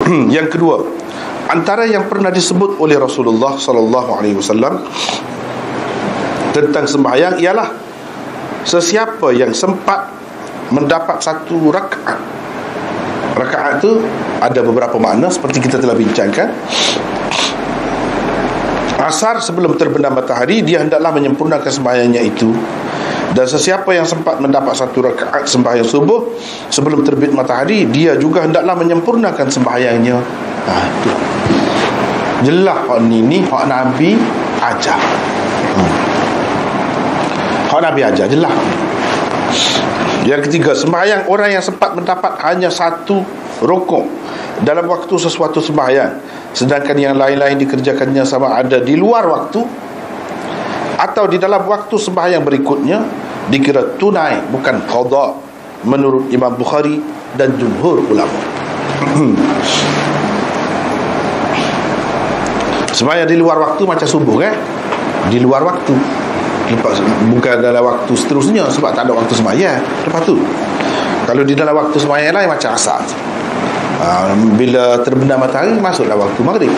Yang kedua, antara yang pernah disebut oleh Rasulullah sallallahu alaihi wasallam tentang sembahyang ialah sesiapa yang sempat mendapat satu rakaat. Rakaat tu ada beberapa makna seperti kita telah bincangkan. Asar sebelum terbenam matahari, dia hendaklah menyempurnakan sembahyangnya itu. Dan sesiapa yang sempat mendapat satu rakaat sembahyang subuh sebelum terbit matahari, dia juga hendaklah menyempurnakan sembahyangnya. Itu jelas hak ni hak Nabi ajar. Hak Nabi ajar jelas. Yang ketiga, sembahyang orang yang sempat mendapat hanya satu rukuk dalam waktu sesuatu sembahyang, sedangkan yang lain-lain dikerjakannya sama ada di luar waktu atau di dalam waktu sembahyang berikutnya, dikira tunai bukan qada menurut Imam Bukhari dan jumhur ulama. Sembahyang di luar waktu macam subuh kan, di luar waktu, lepas, bukan dalam waktu seterusnya sebab tak ada waktu sembahyang lepas tu. Kalau di dalam waktu sembahyang lain macam asar, bila terbenam matahari masuklah waktu maghrib.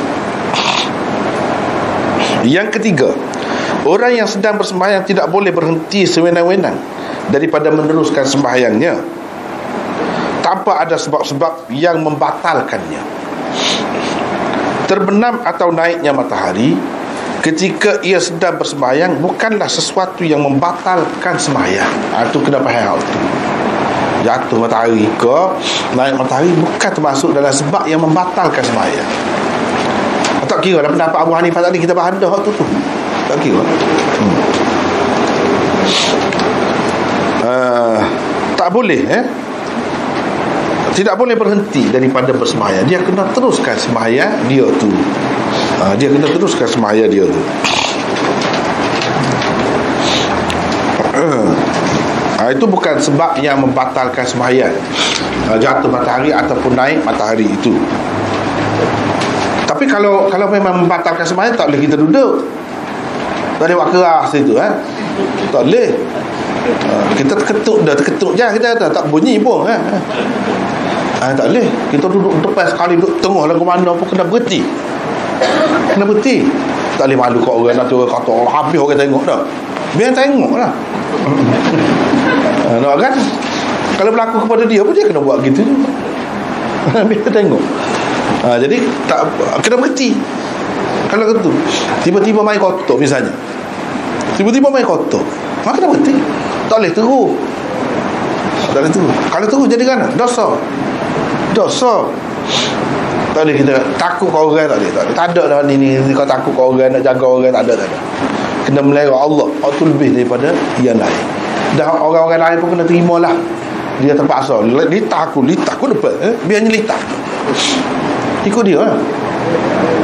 Yang ketiga, orang yang sedang bersembahyang tidak boleh berhenti sewenang-wenang daripada meneruskan sembahyangnya tanpa ada sebab-sebab yang membatalkannya. Terbenam atau naiknya matahari ketika ia sedang bersembahyang bukanlah sesuatu yang membatalkan sembahyang. Itu kena faham tu. Jatuh matahari ke naik matahari bukan termasuk dalam sebab yang membatalkan sembahyang. Tak kira lah pendapat Abu Hanifah tadi kita bahas dah tu. Tak kira. Tak boleh tidak boleh berhenti daripada bersembahyang. Dia kena teruskan sembahyang dia tu. Dia kena teruskan sembahyang dia tu. Itu bukan sebab yang membatalkan sembahyang, jatuh matahari ataupun naik matahari itu. Tapi kalau memang membatalkan sembahyang, tak boleh kita duduk. Tak boleh buat keras situ tak boleh. Kita terketuk je kita tak bunyi pun tak boleh. Kita duduk depan sekali, duduk tengah lagu mana pun kena berhenti. Tak boleh malu kat orang, nanti orang kata habis orang tengok dah. Biar tengok lah. Nak kan? Kalau berlaku kepada dia pun dia kena buat gitu. Biar tengok. Jadi tak kena berhenti. Kalau gitu tiba-tiba main kotor misalnya, maka kena berhenti. Tak boleh terus. Kalau terus jadi kan dosa. Tak boleh kita takut kau orang, tak boleh. Tak ada dah ni kau takut kau orang, nak jaga orang, tak ada. Kena melera Allah. Itu lebih daripada yang lain. Dah orang-orang lain pun kena terima lah. Dia terpaksa litah aku depan biarnya litah. Ikut dia lah.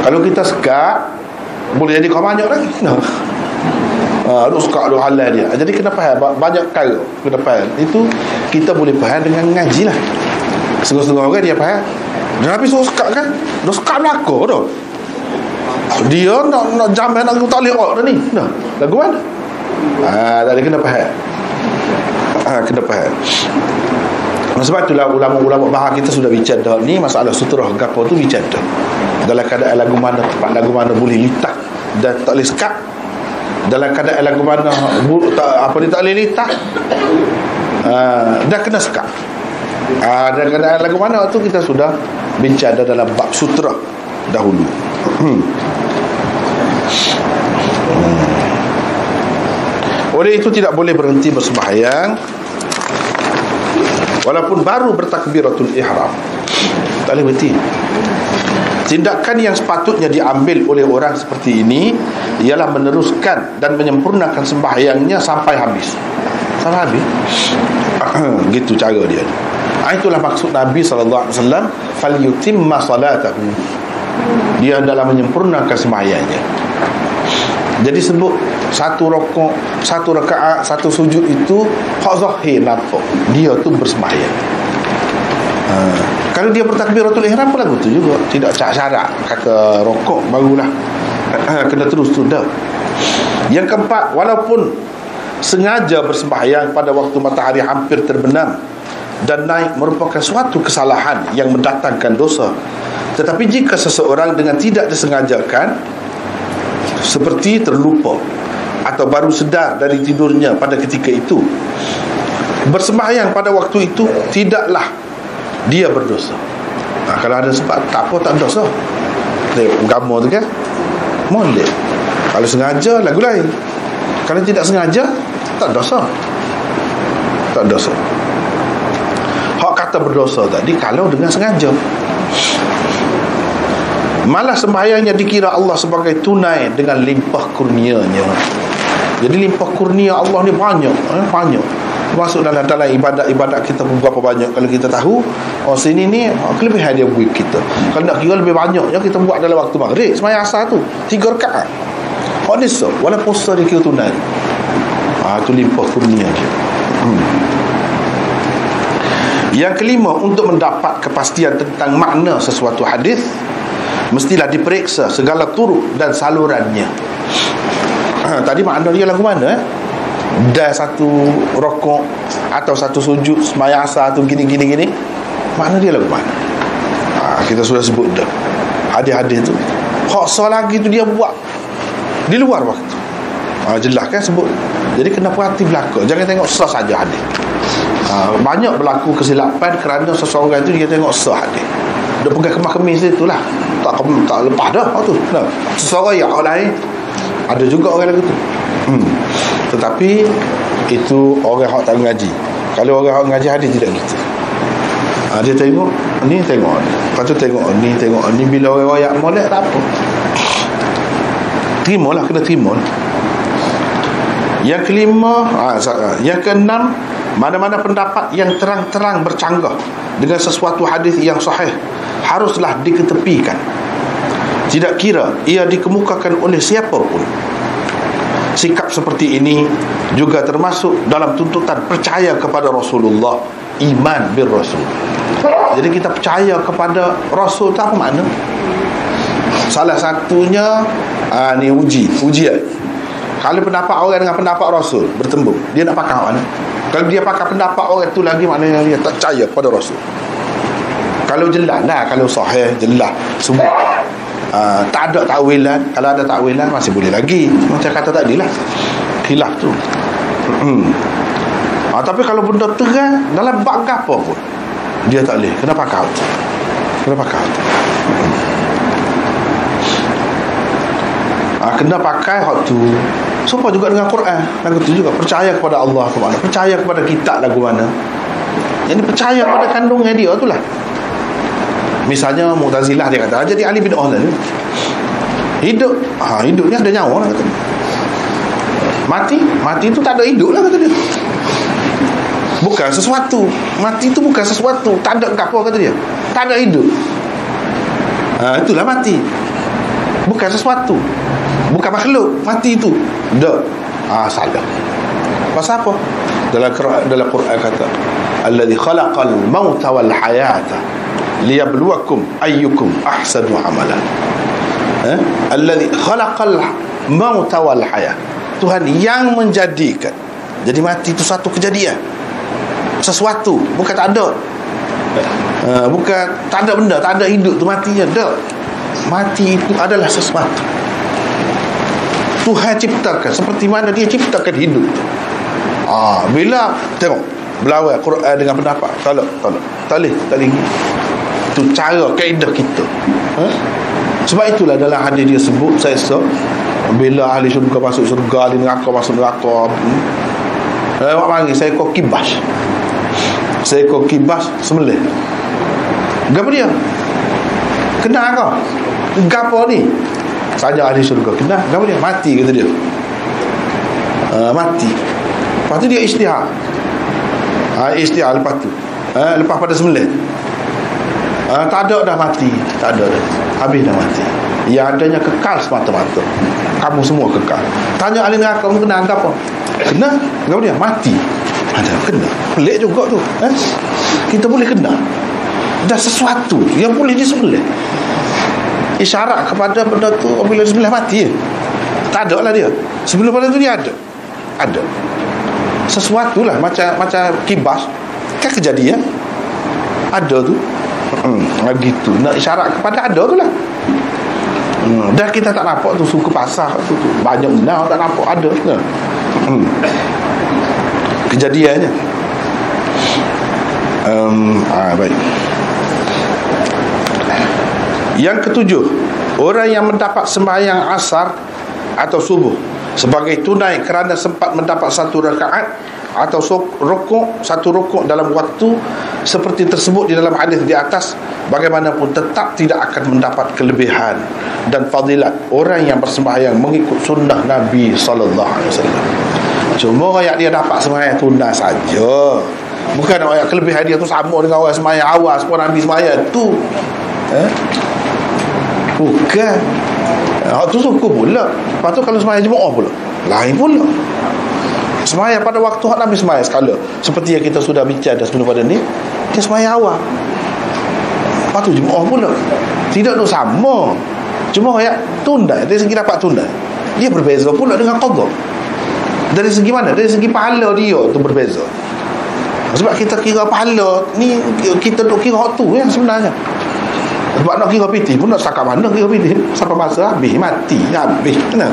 Kalau kita sekat, boleh jadi kau banyak lagi. Duk sekat, duk halal dia. Jadi kena faham banyak perkara. Kena faham. Itu kita boleh faham dengan ngaji lah. Setengah-setengah orang dia faham. Dan Nabi suruh sekat kan, dah sekat belakang dah. Dia nak jamin nak tak boleh dah ni. Lagu mana? Tak boleh, kena faham. Kena faham. Sebab itulah ulama-ulama bahar kita sudah bincang dah ni masalah sutrah gapo tu bincang dah. Dalam keadaan lagu mana, tempat lagu mana boleh litah dan tak boleh sekat. Dalam keadaan lagu mana tak boleh litah dah kena sekat. Dalam keadaan lagu mana tu kita sudah bincang dah dalam bab sutra dahulu. Oleh itu tidak boleh berhenti bersembahyang walaupun baru bertakbiratul ihram. Tak boleh berhenti. Tindakan yang sepatutnya diambil oleh orang seperti ini ialah meneruskan dan menyempurnakan sembahyangnya sampai habis. Gitu cara dia. Itulah maksud Nabi SAW, falyutimma salatahu. Dia adalah menyempurnakan sembahyangnya. Jadi sebut satu rokok, satu rakaat, satu sujud itu hak zahir nampak dia tu bersembahyang. Kalau dia bertakbiratul ihram pun lagu tu juga, tidak syarat kata rokok barulah kena terus tu dah. Yang keempat, walaupun sengaja bersembahyang pada waktu matahari hampir terbenam dan naik merupakan suatu kesalahan yang mendatangkan dosa. Tetapi jika seseorang dengan tidak disengajakan, seperti terlupa atau baru sedar dari tidurnya pada ketika itu, bersembahyang pada waktu itu, tidaklah dia berdosa. Kalau ada sebab tak apa, tak dosa. Agama tu kan molek. Kalau sengaja lagu lain. Kalau tidak sengaja, tak dosa. Tak dosa. Hak kata berdosa tadi kalau dengan sengaja. Malah sembahyangnya dikira Allah sebagai tunai dengan limpah kurnianya. Jadi limpah kurnia Allah ni banyak, banyak. Masuk dalam ibadat kita pun berapa banyak. Kalau kita tahu sini ni kelebihan dia buat kita. Kalau nak kira lebih banyak ya, kita buat dalam waktu maghrib sembahyang asar tu 3 rakaat. Ni so wala puasa dia kira tunai. Tu limpah kurnia dia. Yang kelima, untuk mendapat kepastian tentang makna sesuatu hadis, mestilah diperiksa segala turuk dan salurannya. Tadi makna dia lagu mana dah satu rokok atau satu sujud sembahyang asar tu gini, makna dia lagu mana? Kita sudah sebut dah hadis-hadis tu. Hak lagi tu dia buat di luar waktu. Jelas kan sebut. Jadi kena perhati belaka, jangan tengok sah saja hadis. Banyak berlaku kesilapan kerana seseorang itu dia tengok sah hadis. Dia pegang kemas-kemis dia itulah, tak lepas dah tu. Seseorang yang lain ada juga orang lagu tu. Tetapi itu orang yang tak mengaji. Kalau orang yang mengaji hadis tidak gitu. Dia tengok ni, tengok ni, lepas tu tengok ni. Bila orang royak molek tak apa, terimalah, kena terima. Yang kelima, yang keenam, mana-mana pendapat yang terang-terang bercanggah dengan sesuatu hadis yang sahih haruslah diketepikan, tidak kira ia dikemukakan oleh siapa pun. Sikap seperti ini juga termasuk dalam tuntutan percaya kepada Rasulullah, iman bil Rasul. Jadi kita percaya kepada Rasul tu apa makna? Salah satunya ni ujian. Kalau pendapat orang dengan pendapat Rasul bertembung, dia nak pakai mana? Kalau dia pakai pendapat orang tu lagi, maknanya dia tak percaya kepada Rasul. Kalau jelas lah, kalau sahih jelas semua, tak ada takwilan. Kalau ada takwilan masih boleh lagi, macam kata tadi lah, khilaf tu. Tapi kalau benda terang dalam bab apa pun, dia tak boleh, kena pakai. Kena pakai hak tu. Supaya juga dengan Quran lagu tu juga, percaya kepada Allah ke mana, percaya kepada kitab lagu mana. Jadi percaya pada kandungan dia tu lah. Misalnya Mu'tazilah dia kata jadi ahli bid'ah lah. Hidup ni ada nyawa lah kata dia. Mati tu tak ada hidup lah kata dia. Bukan sesuatu. Mati tu bukan sesuatu, tak ada apa kata dia. Tak ada hidup. Itulah mati. Bukan sesuatu, bukan makhluk. Mati itu dah salah. Pasal apa? Dalam Quran kata allazi khalaqal mauta wal hayata liyabluwakum ayyukum ahsanu amalan. Allazi khalaqal mauta wal hayat, Tuhan yang menjadikan. Jadi mati itu satu kejadian, sesuatu, bukan tak ada. Bukan tak ada benda, tak ada hidup tu matinya. Dah, mati itu adalah sesuatu. Tuhan ciptakan seperti mana dia ciptakan hidup. Bila tengok berlawan Quran dengan pendapat, tak boleh. Itu cara kaedah kita. Sebab itulah dalam hadis dia sebut, saya bila ahli syurga masuk syurga, ahli neraka masuk neraka. Awak panggil seekor kibas sembelih. Gapo dia? Kena kau? Gapo ni? Saja ahli syurga kena. Gapo dia? Mati kata dia. Mati. Lepas tu dia istihar. Istihar lepas tu. Lepas pada sembelih. Tak ada dah mati. Tak ada dah. Habis dah mati. Yang adanya kekal semata-mata. Kamu semua kekal. Tanya ahli neraka, kamu kena apa? Kena? Gapo dia? Mati. Ada kena. Pelik juga tu. Kita boleh kena. Dah sesuatu yang boleh disembelih. Isyarat kepada benda tu bila disembelih mati. Tak ada lah dia. Sebelum pada tu dia ada. Sesuatu lah macam kibas. Kan kejadian ada tu. Begitu nak isyarat kepada ada tu lah. Dah kita tak nampak tu suku pasar tu banyak benar tak nampak ada kan? Kejadiannya. Baik. Yang ketujuh, orang yang mendapat sembahyang asar atau subuh sebagai tunai kerana sempat mendapat satu rakaat atau satu rukuk dalam waktu seperti tersebut di dalam hadis di atas, bagaimanapun tetap tidak akan mendapat kelebihan dan fadilat orang yang bersembahyang mengikut sunnah Nabi sallallahu alaihi wasallam. Cuma orang dia dapat sembahyang tunai saja, bukan orang kelebihan dia tu sama dengan orang sembahyang awal pun Nabi sembahyang tu. Bukan. Tu suku pula. Lepas tu kalau sembahyang jemaah pula lain pula. Sembahyang pada waktu hak Nabi sembahyang sekala, seperti yang kita sudah bincang dah sebelum pada ni, dia sembahyang awal. Lepas tu jemaah pula. Tidak tu sama. Cuma ya tunda, dari segi dapat tunda dia berbeza pula dengan qadha. Dari segi mana? Dari segi pahala dia tu berbeza. Sebab kita kira pahala ni, kita duk kira hak tu yang sebenarnya. Sebab nak kira piti pun nak setakat mana kira piti, sampai masa habis mati habis kena.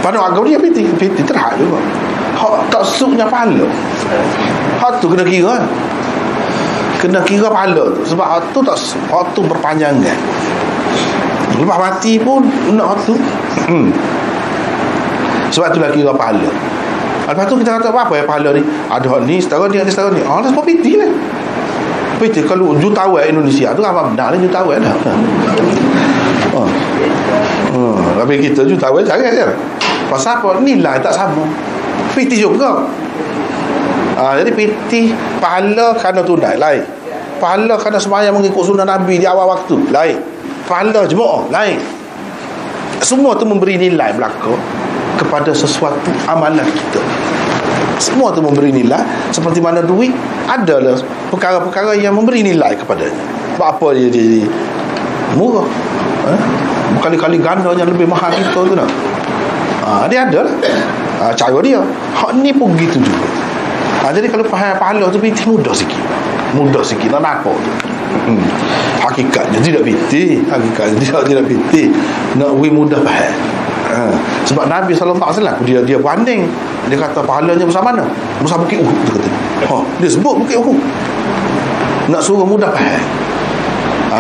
Pada agama dia piti terhad juga. Hak tak suknya pahala, hak tu kena kira. Kena kira pahala tu. Sebab hak tu tak, hak tu berpanjangan. Lepas mati pun nak hak tu. Sebab tu lah kira pahala. Lepas tu kita kata apa ya pahala ni? Ada hak ni setara ni, ada setara ni. Oh, sebab piti lah. Piti kalau jutawan Indonesia tu apa benar ni jutawan dah. Tapi kita jutawan jangan je. Pasal apa? Nilai tak sama. Piti juga. Jadi piti pahala kerana tunai lain. Pahala kerana sembahyang mengikut sunnah Nabi di awal waktu lain. Pahala jemaah lain. Semua tu memberi nilai belaka kepada sesuatu amalan kita. Semua tu memberi nilai. Seperti mana duit, adalah perkara-perkara yang memberi nilai kepadanya. Sebab apa dia jadi murah, berkali-kali ganda yang lebih mahal kita tu nak. Dia ada lah cara dia. Hak ni pun begitu juga. Jadi kalau pahala tu piti mudah sikit nak nampak tu. Hakikatnya tidak piti. Hakikatnya tidak piti. Nak mudah faham. Sebab Nabi SAW dia banding. Dia kata pahalanya besar mana? Besar Bukit Uhud, dia kata. Dia sebut Bukit Uhud. Nak suruh mudah faham.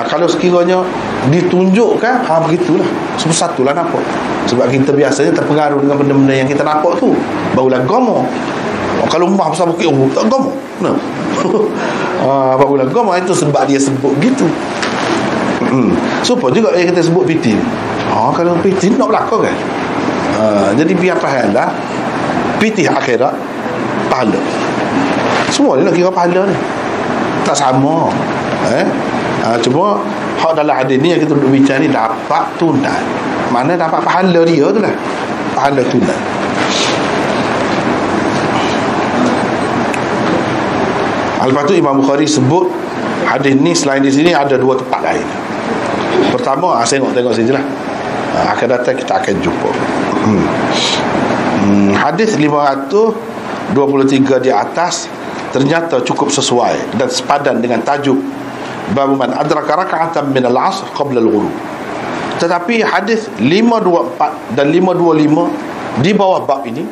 Kalau sekiranya ditunjukkan, begitulah. Satu-satulah nampak. Sebab kita biasanya terpengaruh dengan benda-benda yang kita nampak tu. Barulah gomo. Kalau rumah besar Bukit Uhud, tak gomo. Barulah gomo. Itu sebab dia sebut gitu. Supaya juga yang kita sebut piti. Kalau piti nak berlaku kan. Jadi biar faham dah, piti akhirat pahala. Semua ni nak kira pahala ni tak sama. Cuma hak dalam hadis ni yang kita duduk bincang ni dapat tunai. Mana dapat pahala dia tu lah, pahala tunai. Lepas tu Imam Bukhari sebut hadis ni selain di sini ada dua tempat lain. Pertama, tengok sini lah. Akan datang kita akan jumpa. Hadis 523 di atas ternyata cukup sesuai dan sepadan dengan tajuk bab man adraka raka'atan min al-'asr qabla al-ghurub. Tetapi hadis 524 dan 525 di bawah bab ini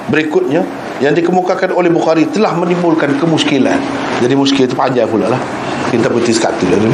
berikutnya yang dikemukakan oleh Bukhari telah menimbulkan kemuskilan. Jadi muskil itu panjang pula lah. Kita putih sekali dulu.